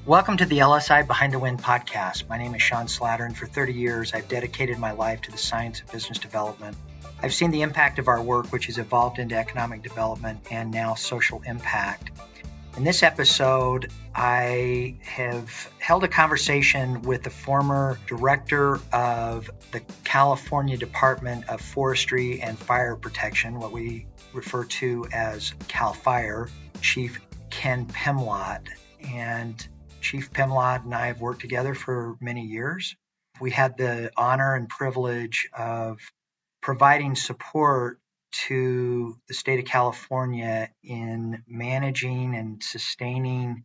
Welcome to the LSI Behind the Wind podcast. My name is Sean Slatter, and for 30 years, I've dedicated my life to the science of business development. I've seen the impact of our work, which has evolved into economic development and now social impact. In this episode, I have held a conversation with the former director of the California Department of Forestry and Fire Protection, what we refer to as CAL FIRE, Chief Ken Pimlott. And Chief Pimlott and I have worked together for many years. We had the honor and privilege of providing support to the state of California in managing and sustaining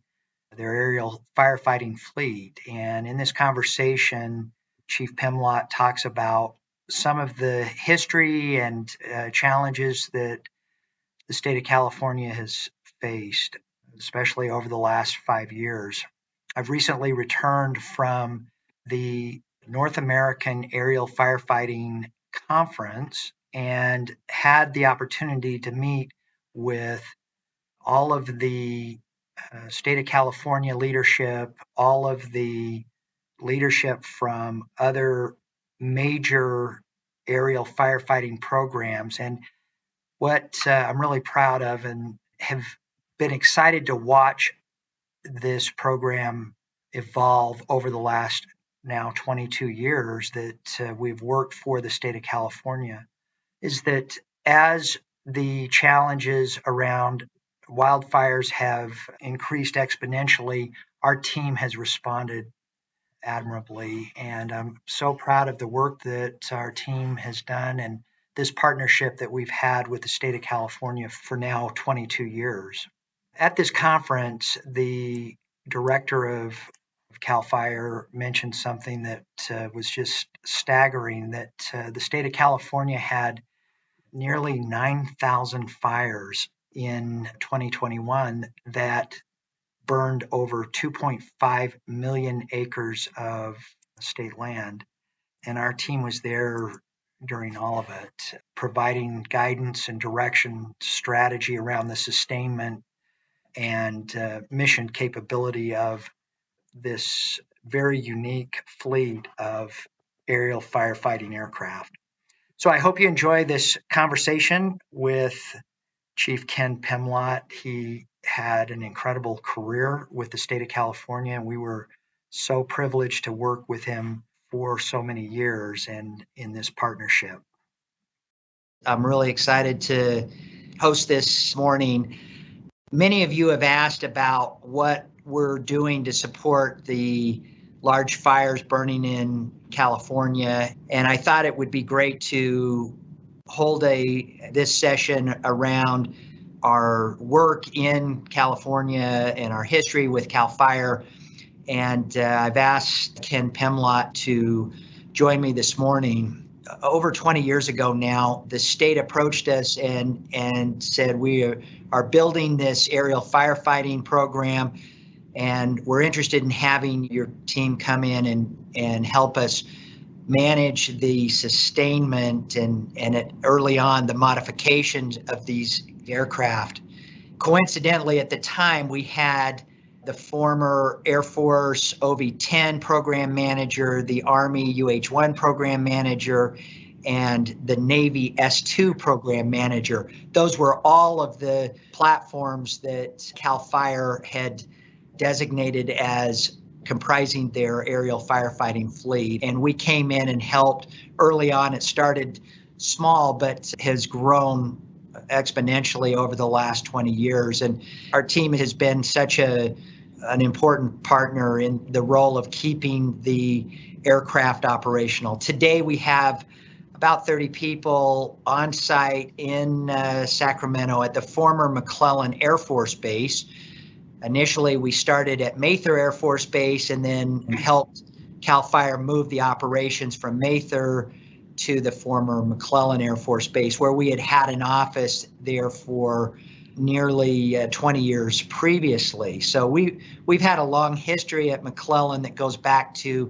their aerial firefighting fleet. And in this conversation, Chief Pimlott talks about some of the history and challenges that the state of California has faced, especially over the last 5 years. I've recently returned from the North American Aerial Firefighting Conference and had the opportunity to meet with all of the state of California leadership, all of the leadership from other major aerial firefighting programs. And what I'm really proud of and have been excited to watch this program evolve over the last now 22 years that we've worked for the state of California is that as the challenges around wildfires have increased exponentially, our team has responded admirably. And I'm so proud of the work that our team has done and this partnership that we've had with the state of California for now 22 years. At this conference, the director of CAL FIRE mentioned something that was just staggering, that the state of California had nearly 9,000 fires in 2021 that burned over 2.5 million acres of state land. And our team was there during all of it, providing guidance and direction, strategy around the sustainment and mission capability of this very unique fleet of aerial firefighting aircraft. So I hope you enjoy this conversation with Chief Ken Pimlott. He had an incredible career with the state of California, and we were so privileged to work with him for so many years and in this partnership. I'm really excited to host this morning. Many of you have asked about what we're doing to support the large fires burning in California, and I thought it would be great to hold this session around our work in California and our history with CAL FIRE. And I've asked Ken Pimlott to join me this morning. Over 20 years ago now, the state approached us and said, we are building this aerial firefighting program, and we're interested in having your team come in and help us manage the sustainment and early on the modifications of these aircraft. Coincidentally, at the time, we had the former Air Force OV-10 program manager, the Army UH-1 program manager, and the Navy S-2 program manager. Those were all of the platforms that CAL FIRE had designated as comprising their aerial firefighting fleet. And we came in and helped early on. It started small, but has grown exponentially over the last 20 years. And our team has been such an important partner in the role of keeping the aircraft operational. Today, we have about 30 people on site in Sacramento at the former McClellan Air Force Base. Initially, we started at Mather Air Force Base and then helped CAL FIRE move the operations from Mather to the former McClellan Air Force Base, where we had an office there for nearly 20 years previously. So we've had a long history at McClellan that goes back to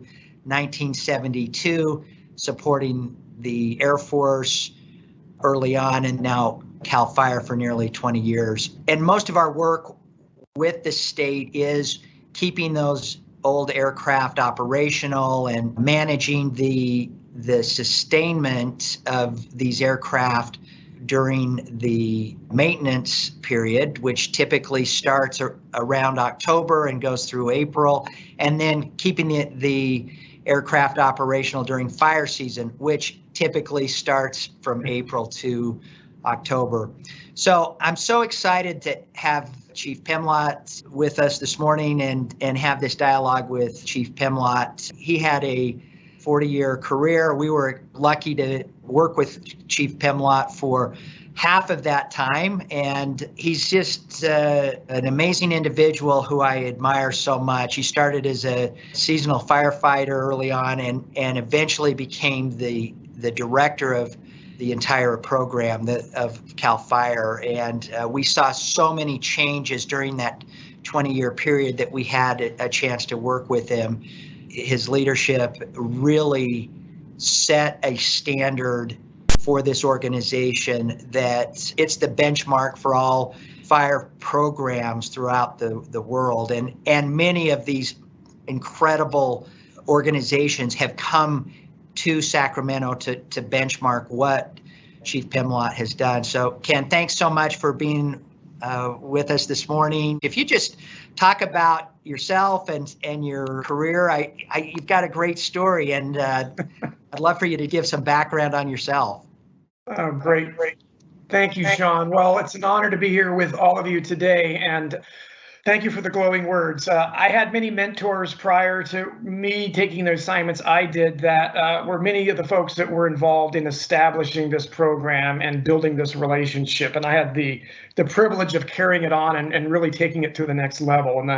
1972, supporting the Air Force early on, and now CAL FIRE for nearly 20 years. And most of our work with the state is keeping those old aircraft operational and managing the sustainment of these aircraft during the maintenance period, which typically starts around October and goes through April, and then keeping the aircraft operational during fire season, which typically starts from April to October. So I'm so excited to have Chief Pimlott with us this morning and have this dialogue with Chief Pimlott. He had a 40-year career. We were lucky to work with Chief Pimlott for half of that time, and he's just an amazing individual who I admire so much. He started as a seasonal firefighter early on and eventually became the director of the entire program of CAL FIRE, and we saw so many changes during that 20-year period that we had a chance to work with him. His leadership really set a standard for this organization that it's the benchmark for all fire programs throughout the world. And many of these incredible organizations have come to Sacramento to benchmark what Chief Pimlott has done. So Ken, thanks so much for being with us this morning. If you just talk about yourself and your career, you've got a great story, and I'd love for you to give some background on yourself. Oh, great. Thank you, Sean. Well, it's an honor to be here with all of you today, and thank you for the glowing words. I had many mentors prior to me taking the assignments I did that were many of the folks that were involved in establishing this program and building this relationship. And I had the privilege of carrying it on and really taking it to the next level. And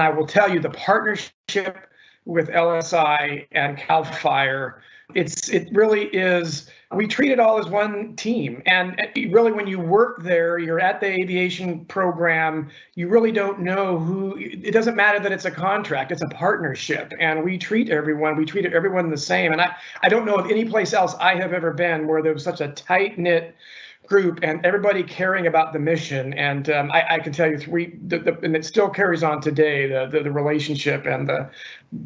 I will tell you, the partnership with LSI and CAL FIRE, it really is. We treat it all as one team. And really, when you work there, you're at the aviation program, you really don't know who. It doesn't matter that it's a contract, it's a partnership. And we treat everyone the same. And I don't know of any place else I have ever been where there was such a tight-knit group and everybody caring about the mission. And I can tell you, and it still carries on today, the relationship and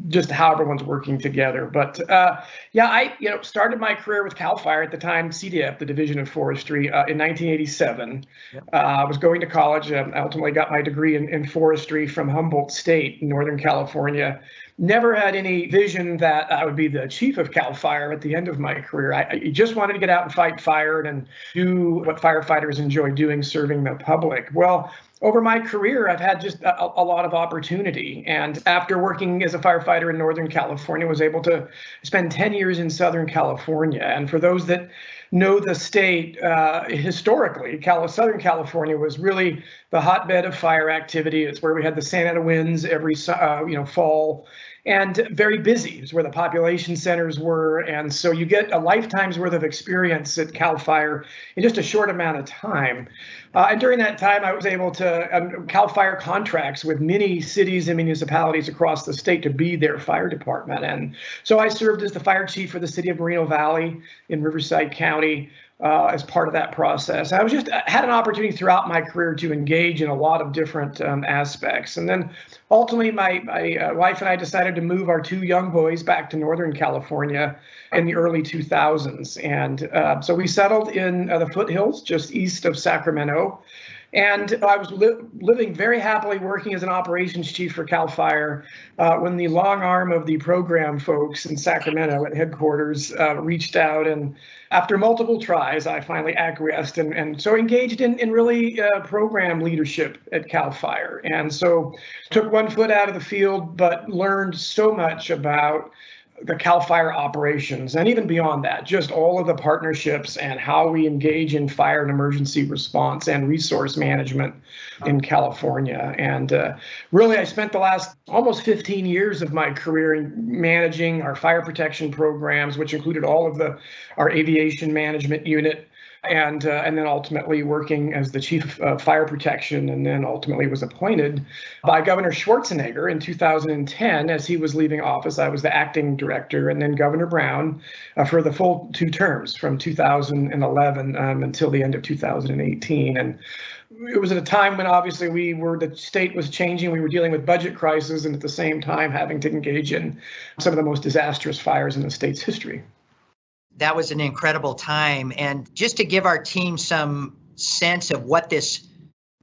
just how everyone's working together. But I started my career with CAL FIRE at the time, CDF, the Division of Forestry, in 1987. Yep. I was going to college. I ultimately got my degree in forestry from Humboldt State in Northern California. Never had any vision that I would be the chief of CAL FIRE at the end of my career. I just wanted to get out and fight fire and do what firefighters enjoy doing, serving the public. Well, over my career, I've had just a lot of opportunity. And after working as a firefighter in Northern California, was able to spend 10 years in Southern California. And for those that know the state, historically, Southern California was really the hotbed of fire activity. It's where we had the Santa Ana winds every fall. And very busy. It's where the population centers were. And so you get a lifetime's worth of experience at CAL FIRE in just a short amount of time. And during that time, I was able to CAL FIRE contracts with many cities and municipalities across the state to be their fire department. And so I served as the fire chief for the city of Moreno Valley in Riverside County. As part of that process. I had an opportunity throughout my career to engage in a lot of different aspects. And then ultimately my wife and I decided to move our two young boys back to Northern California in the early 2000s. And so we settled in the foothills just east of Sacramento. And I was living very happily working as an operations chief for CAL FIRE when the long arm of the program folks in Sacramento at headquarters reached out. And after multiple tries, I finally acquiesced and so engaged in really program leadership at CAL FIRE. And so took one foot out of the field, but learned so much about the CAL FIRE operations, and even beyond that, just all of the partnerships and how we engage in fire and emergency response and resource management in California. And really, I spent the last almost 15 years of my career in managing our fire protection programs, which included all of our aviation management unit, and then ultimately working as the chief of fire protection, and then ultimately was appointed by Governor Schwarzenegger in 2010 as he was leaving office. I was the acting director, and then Governor Brown for the full 2 terms from 2011 until the end of 2018. And it was at a time when obviously the state was changing. We were dealing with budget crisis, and at the same time having to engage in some of the most disastrous fires in the state's history. That was an incredible time. And just to give our team some sense of what this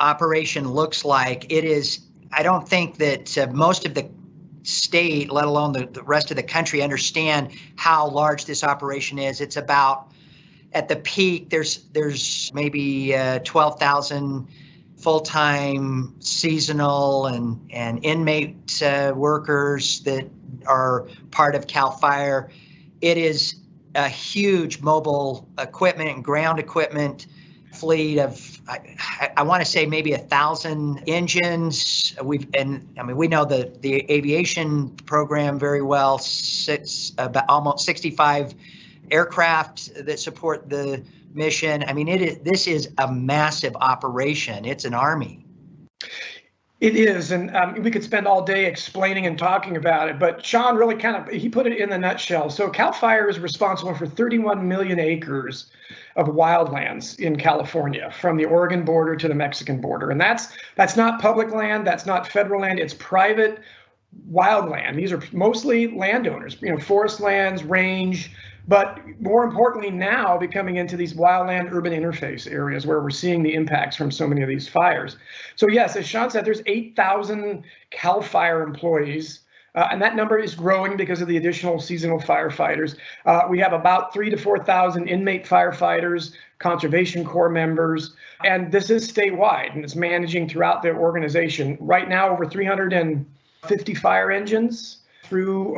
operation looks like, I don't think that most of the state, let alone the rest of the country, understand how large this operation is. It's about, at the peak, there's maybe 12,000 full-time seasonal and inmate workers that are part of CAL FIRE. It is a huge mobile equipment and ground equipment fleet of, I want to say maybe 1,000 engines. We know the aviation program very well. About almost 65 aircraft that support the mission. I mean, this is a massive operation. It's an army. It is, and we could spend all day explaining and talking about it, but Sean really he put it in the nutshell. So CAL FIRE is responsible for 31 million acres of wildlands in California, from the Oregon border to the Mexican border. And that's not public land, that's not federal land, it's private wildland. These are mostly landowners, forest lands, range, but more importantly now becoming into these wildland urban interface areas where we're seeing the impacts from so many of these fires. So yes, as Sean said, there's 8,000 CAL FIRE employees, and that number is growing because of the additional seasonal firefighters. We have about 3,000 to 4,000 inmate firefighters, Conservation Corps members, and this is statewide, and it's managing throughout the organization. Right now, over 350 fire engines through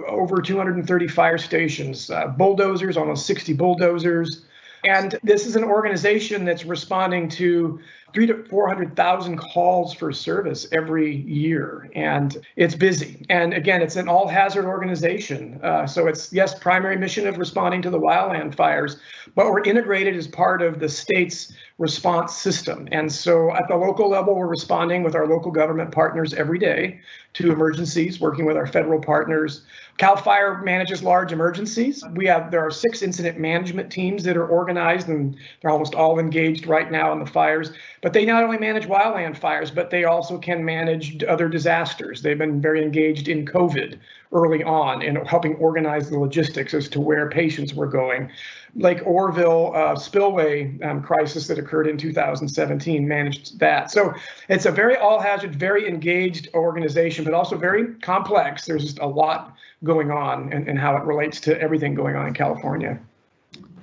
over 230 fire stations, bulldozers, almost 60 bulldozers. And this is an organization that's responding to 300,000 to 400,000 calls for service every year. And it's busy. And again, it's an all-hazard organization. So it's, yes, primary mission of responding to the wildland fires, but we're integrated as part of the state's response system. And so at the local level, we're responding with our local government partners every day to emergencies, working with our federal partners. CAL FIRE manages large emergencies. There are 6 incident management teams that are organized, and they're almost all engaged right now in the fires. But they not only manage wildland fires, but they also can manage other disasters. They've been very engaged in COVID early on in helping organize the logistics as to where patients were going. Lake Orville spillway crisis that occurred in 2017 managed that. So it's a very all-hazard, very engaged organization, but also very complex. There's just a lot going on and how it relates to everything going on in California.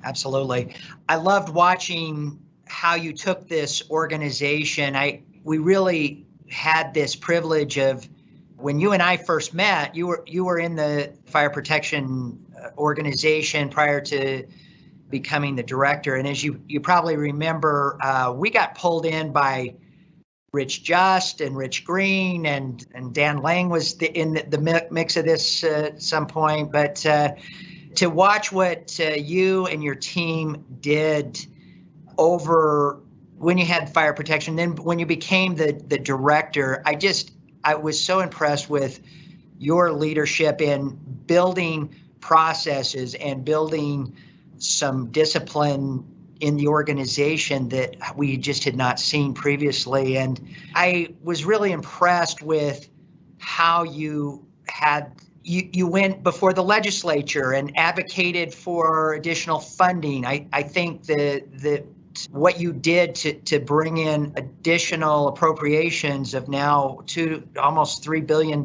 Absolutely. I loved watching how you took this organization. We really had this privilege of, when you and I first met, you were in the fire protection organization prior to becoming the director. And as you probably remember, we got pulled in by Rich Just and Rich Green, and Dan Lang was in the mix of this at some point. But to watch what you and your team did over when you had fire protection, then when you became the director, I was so impressed with your leadership in building processes and building some discipline in the organization that we just had not seen previously. And I was really impressed with how you went before the legislature and advocated for additional funding. I think that what you did to bring in additional appropriations of now almost $3 billion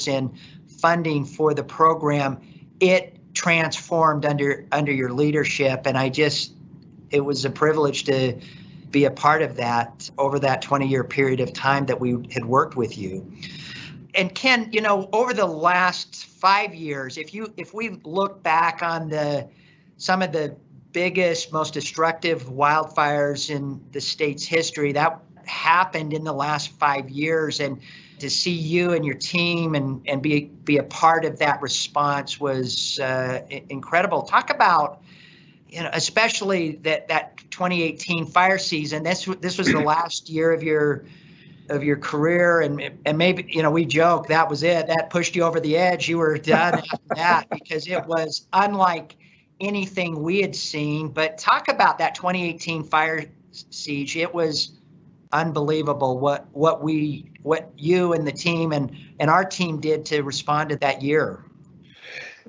in funding for the program, it transformed under your leadership. And it was a privilege to be a part of that over that 20-year period of time that we had worked with you. And Ken, over the last 5 years, if we look back on some of the biggest, most destructive wildfires in the state's history, that happened in the last 5 years. And to see you and your team and be a part of that response was incredible. Talk about especially that 2018 fire season. This was the last year of your career, and maybe we joke that was it. That pushed you over the edge. You were done after that because it was unlike anything we had seen. But talk about that 2018 fire siege. It was unbelievable what you and the team and our team did to respond to that year.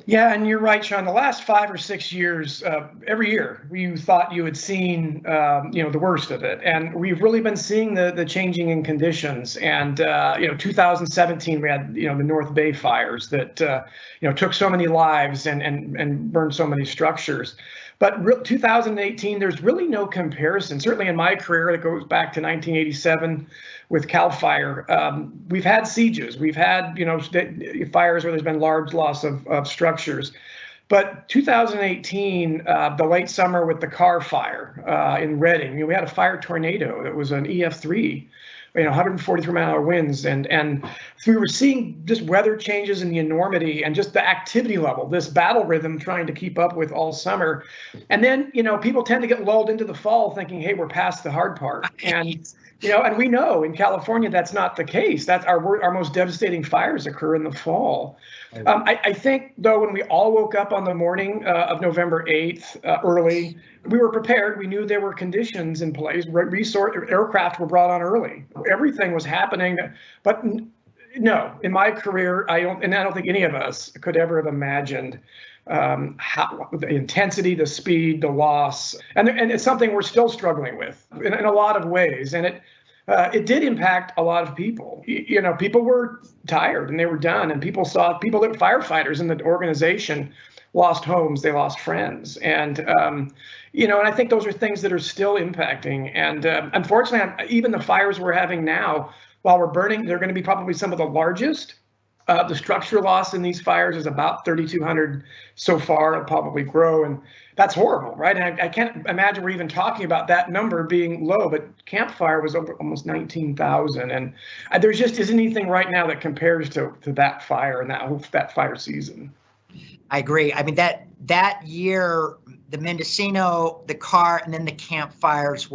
Yeah, and you're right, Sean. The last 5 or 6 years, every year, you thought you had seen, the worst of it, and we've really been seeing the changing in conditions. And 2017, we had the North Bay fires that took so many lives and burned so many structures. But 2018, there's really no comparison. Certainly in my career, it goes back to 1987 with Cal Fire. We've had sieges. We've had, fires where there's been large loss of structures. But 2018, the late summer with the Carr fire in Redding, we had a fire tornado that was an EF3. 143-mile-an-hour winds, and we were seeing just weather changes in the enormity and just the activity level, this battle rhythm trying to keep up with all summer. And then, people tend to get lulled into the fall thinking, hey, we're past the hard part. And, and we know in California that's not the case. That's our most devastating fires occur in the fall. I think, though, when we all woke up on the morning of November 8th, early, we were prepared. We knew there were conditions in place. Aircraft were brought on early. Everything was happening. But no, in my career, I don't think any of us could ever have imagined how the intensity, the speed, the loss, and it's something we're still struggling with in a lot of ways. And it did impact a lot of people. People were tired and they were done, and people that firefighters in the organization lost homes, they lost friends, and and I think those are things that are still impacting. And unfortunately, even the fires we're having now, while we're burning, they're going to be probably some of the largest. The structure loss in these fires is about 3,200 so far. It'll probably grow, and that's horrible, right? And I can't imagine we're even talking about that number being low, but Camp Fire was over almost 19,000, and there just isn't anything right now that compares to that fire and that fire season. I agree. I mean, that year, the Mendocino, the Carr, and then the Camp Fires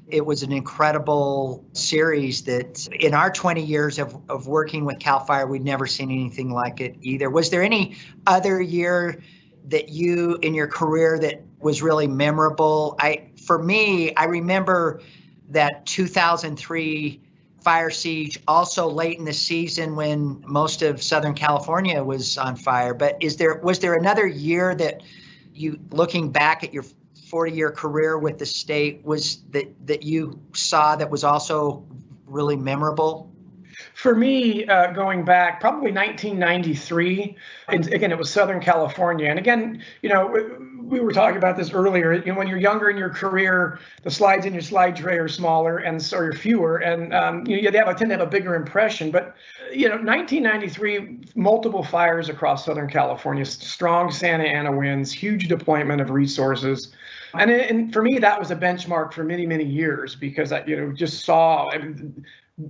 it was an incredible series that in our 20 years of working with CAL FIRE, we'd never seen anything like it either. Was there any other year that you in your career that was really memorable? For me, I remember that 2003 fire siege, also late in the season when most of Southern California was on fire. But was there another year that you, looking back at your 40-year career with the state, was that you saw that was also really memorable? For me, going back, probably 1993, and again, it was Southern California. And again, we were talking about this earlier. When you're younger in your career, the slides in your slide tray are smaller and so are fewer, and they tend to have a bigger impression. But 1993, multiple fires across Southern California, strong Santa Ana winds, huge deployment of resources. And for me, that was a benchmark for many, many years, because I just saw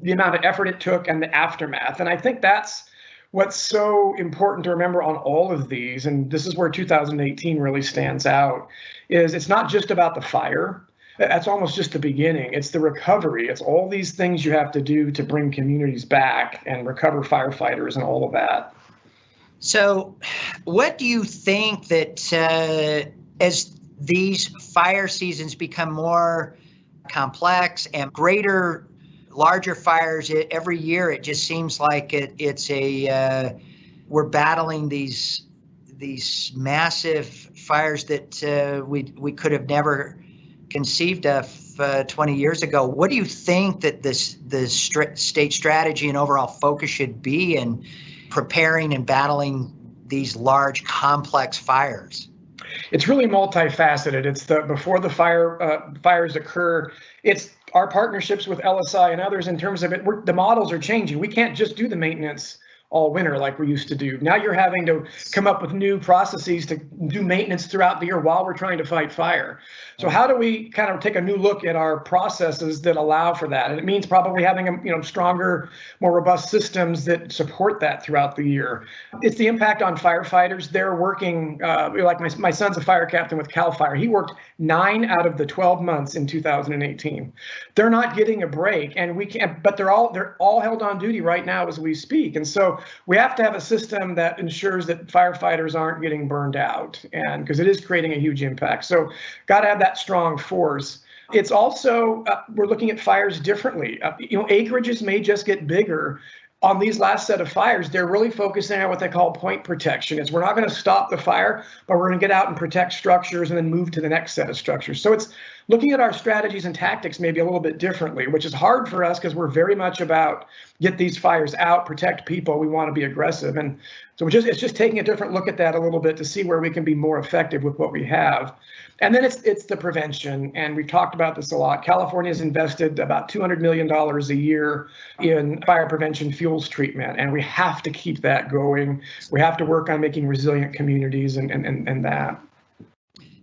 the amount of effort it took and the aftermath. And I think that's what's so important to remember on all of these. And this is where 2018 really stands out, is it's not just about the fire. That's almost just the beginning. It's the recovery. It's all these things you have to do to bring communities back and recover firefighters and all of that. So what do you think that as these fire seasons become more complex and larger fires every year, it just seems like we're battling these massive fires that we could have never conceived of 20 years ago. What do you think that the state strategy and overall focus should be in preparing and battling these large, complex fires? It's really multifaceted. It's before the fires occur. It's our partnerships with LSI and others in terms of it. The models are changing. We can't just do the maintenance all winter like we used to do. Now you're having to come up with new processes to do maintenance throughout the year while we're trying to fight fire. So how do we kind of take a new look at our processes that allow for that? And it means probably having stronger, more robust systems that support that throughout the year. It's the impact on firefighters. They're working, like my son's a fire captain with CAL FIRE. He worked 9 out of the 12 months in 2018. They're not getting a break, and we can't. But they're all held on duty right now as we speak. And so we have to have a system that ensures that firefighters aren't getting burned out, and because it is creating a huge impact. So got to have that strong force. It's also, we're looking at fires differently. Acreages may just get bigger. On these last set of fires, they're really focusing on what they call point protection. We're not going to stop the fire, but we're going to get out and protect structures and then move to the next set of structures. So it's looking at our strategies and tactics maybe a little bit differently, which is hard for us because we're very much about get these fires out, protect people. We want to be aggressive. And so it's just taking a different look at that a little bit to see where we can be more effective with what we have. And then it's the prevention. And we've talked about this a lot. California has invested about $200 million a year in fire prevention fuels treatment. And we have to keep that going. We have to work on making resilient communities and that.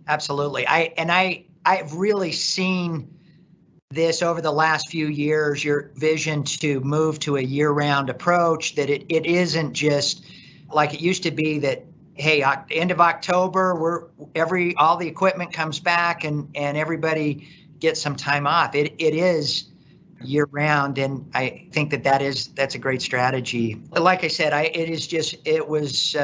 Absolutely. I've really seen this over the last few years, your vision to move to a year-round approach, that it isn't just like it used to be that, hey, end of October, all the equipment comes back and everybody gets some time off. It is year-round, and I think that's a great strategy. Like I said, it was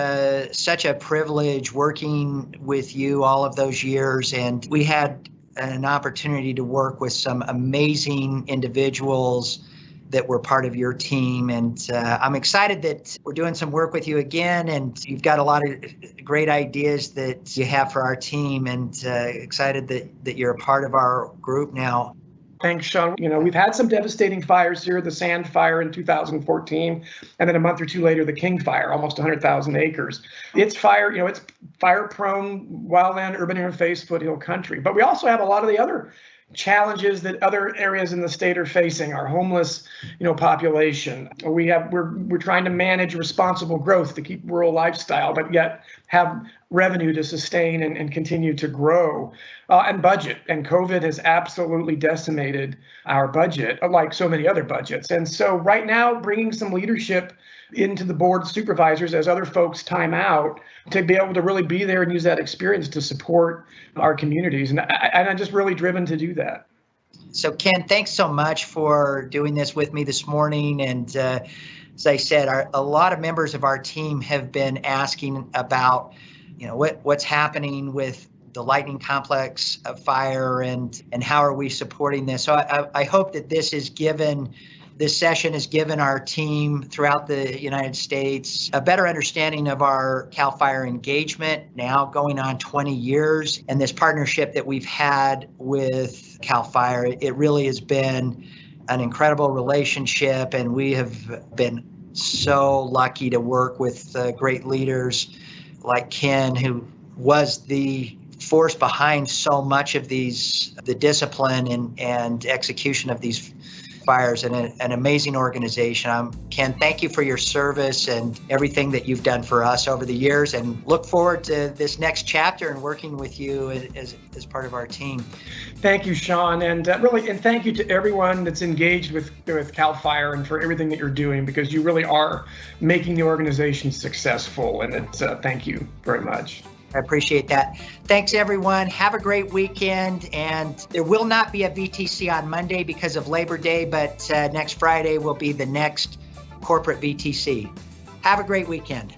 such a privilege working with you all of those years, and we had an opportunity to work with some amazing individuals that were part of your team. And I'm excited that we're doing some work with you again, and you've got a lot of great ideas that you have for our team, and excited that you're a part of our group now. Thanks, Sean. We've had some devastating fires here, the Sand Fire in 2014, and then a month or two later, the King Fire, almost 100,000 acres. It's it's fire-prone, wildland, urban interface, foothill country. But we also have a lot of the other challenges that other areas in the state are facing. Our homeless, population. We're trying to manage responsible growth to keep rural lifestyle, but yet have revenue to sustain and continue to grow. And budget. And COVID has absolutely decimated our budget, like so many other budgets. And so right now, bringing some leadership into the board of supervisors as other folks time out to be able to really be there and use that experience to support our communities. And I'm just really driven to do that. So Ken, thanks so much for doing this with me this morning. And as I said, a lot of members of our team have been asking about, what's happening with the lightning complex of fire and how are we supporting this. So I hope that this session has given our team throughout the United States a better understanding of our CAL FIRE engagement, now going on 20 years, and this partnership that we've had with CAL FIRE. It really has been an incredible relationship, and we have been so lucky to work with great leaders like Ken, who was the force behind so much of the discipline and execution of these fires, and an amazing organization. Ken, thank you for your service and everything that you've done for us over the years, and look forward to this next chapter and working with you as part of our team. Thank you, Sean, and thank you to everyone that's engaged with CAL FIRE and for everything that you're doing, because you really are making the organization successful, and thank you very much. I appreciate that. Thanks, everyone. Have a great weekend. And there will not be a VTC on Monday because of Labor Day, but next Friday will be the next corporate VTC. Have a great weekend.